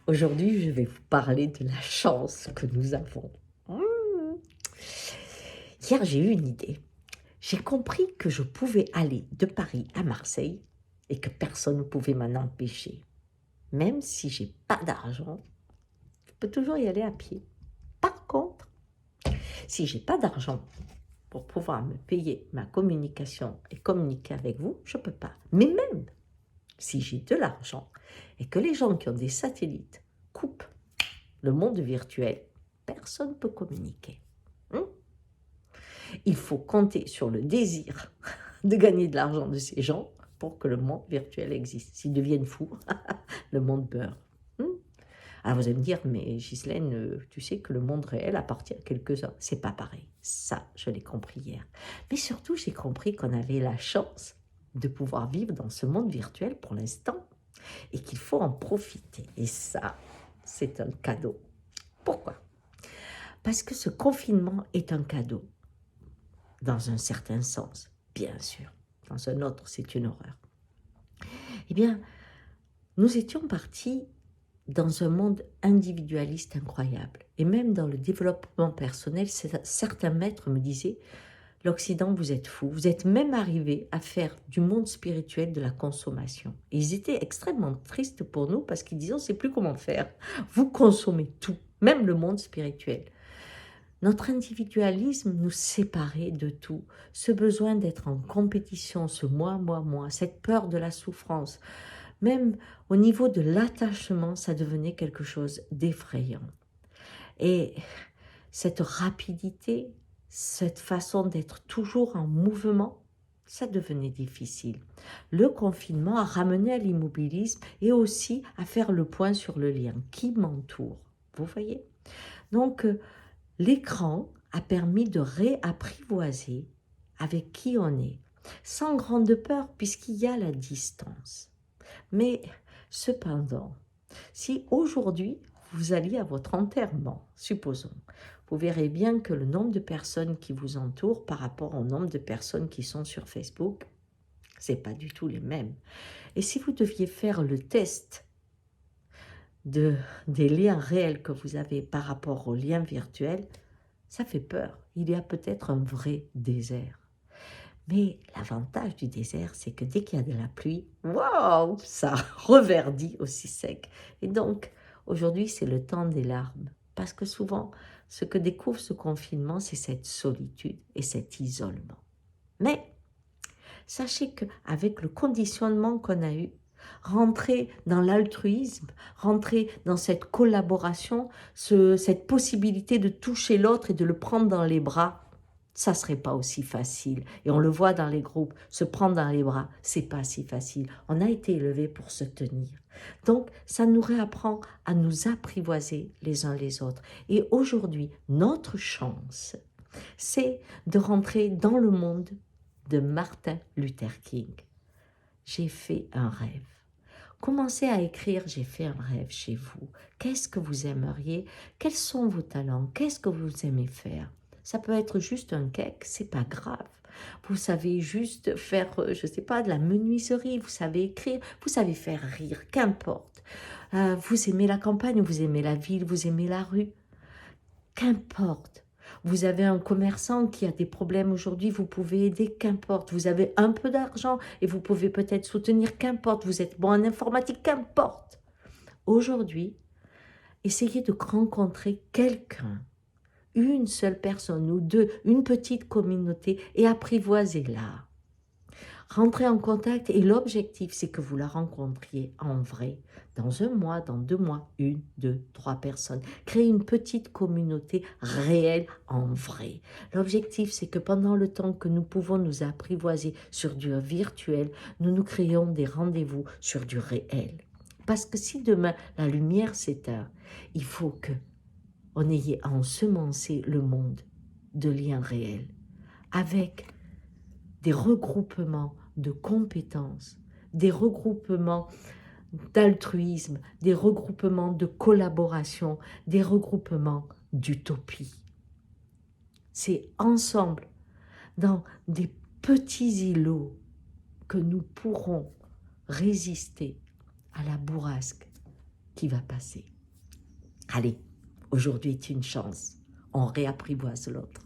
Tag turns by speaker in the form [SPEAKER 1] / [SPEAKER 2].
[SPEAKER 1] Aujourd'hui, je vais vous parler de la chance que nous avons. Mmh. Hier, j'ai eu une idée. J'ai compris que je pouvais aller de Paris à Marseille et que personne ne pouvait m'en empêcher. Même si j'ai pas d'argent, je peux toujours y aller à pied. Par contre, si j'ai pas d'argent pour pouvoir me payer ma communication et communiquer avec vous, je peux pas. Mais même si j'ai de l'argent et que les gens qui ont des satellites coupent le monde virtuel, personne ne peut communiquer. Il faut compter sur le désir de gagner de l'argent de ces gens pour que le monde virtuel existe. S'ils deviennent fous, le monde meurt. Alors vous allez me dire, mais Ghislaine, tu sais que le monde réel appartient à quelques-uns. C'est pas pareil. Ça, je l'ai compris hier. Mais surtout, j'ai compris qu'on avait la chance de pouvoir vivre dans ce monde virtuel pour l'instant et qu'il faut en profiter. Et ça, c'est un cadeau. Pourquoi? Parce que ce confinement est un cadeau. Dans un certain sens, bien sûr. Dans un autre, c'est une horreur. Eh bien, nous étions partis dans un monde individualiste incroyable. Et même dans le développement personnel, certains maîtres me disaient « L'Occident, vous êtes fous. Vous êtes même arrivés à faire du monde spirituel de la consommation. » Et ils étaient extrêmement tristes pour nous parce qu'ils disaient « On ne sait plus comment faire. Vous consommez tout, même le monde spirituel. » Notre individualisme nous séparait de tout, ce besoin d'être en compétition, ce moi, cette peur de la souffrance, même au niveau de l'attachement, ça devenait quelque chose d'effrayant. Et cette rapidité, cette façon d'être toujours en mouvement, ça devenait difficile. Le confinement a ramené à l'immobilisme et aussi à faire le point sur le lien. Qui m'entoure? Vous voyez? Donc, l'écran a permis de réapprivoiser avec qui on est, sans grande peur puisqu'il y a la distance. Mais cependant, si aujourd'hui vous alliez à votre enterrement, supposons, vous verrez bien que le nombre de personnes qui vous entourent par rapport au nombre de personnes qui sont sur Facebook, c'est pas du tout les mêmes. Et si vous deviez faire le test des liens réels que vous avez par rapport aux liens virtuels, ça fait peur. Il y a peut-être un vrai désert. Mais l'avantage du désert, c'est que dès qu'il y a de la pluie, waouh, ça reverdit aussi sec. Et donc, aujourd'hui, c'est le temps des larmes. Parce que souvent, ce que découvre ce confinement, c'est cette solitude et cet isolement. Mais sachez qu'avec le conditionnement qu'on a eu, rentrer dans l'altruisme, rentrer dans cette collaboration, cette possibilité de toucher l'autre et de le prendre dans les bras, ça serait pas aussi facile. Et on le voit dans les groupes, se prendre dans les bras, c'est pas si facile. On a été élevés pour se tenir. Donc, ça nous réapprend à nous apprivoiser les uns les autres. Et aujourd'hui, notre chance, c'est de rentrer dans le monde de Martin Luther King. J'ai fait un rêve. Commencez à écrire « J'ai fait un rêve chez vous ». Qu'est-ce que vous aimeriez? Quels sont vos talents? Qu'est-ce que vous aimez faire? Ça peut être juste un cake, c'est pas grave. Vous savez juste faire, je sais pas, de la menuiserie, vous savez écrire, vous savez faire rire, qu'importe. Vous aimez la campagne, vous aimez la ville, vous aimez la rue. Qu'importe. Vous avez un commerçant qui a des problèmes aujourd'hui, vous pouvez aider, qu'importe. Vous avez un peu d'argent et vous pouvez peut-être soutenir, qu'importe. Vous êtes bon en informatique, qu'importe. Aujourd'hui, essayez de rencontrer quelqu'un, une seule personne ou deux, une petite communauté et apprivoisez-la. Rentrez en contact et l'objectif, c'est que vous la rencontriez en vrai, dans un mois, dans 2 mois, 1, 2, 3 personnes. Créez une petite communauté réelle en vrai. L'objectif, c'est que pendant le temps que nous pouvons nous apprivoiser sur du virtuel, nous créons des rendez-vous sur du réel. Parce que si demain la lumière s'éteint, il faut que on ait ensemencé le monde de liens réels avec des regroupements de compétences, des regroupements d'altruisme, des regroupements de collaboration, des regroupements d'utopie. C'est ensemble, dans des petits îlots, que nous pourrons résister à la bourrasque qui va passer. Allez, aujourd'hui est une chance. On réapprivoise l'autre.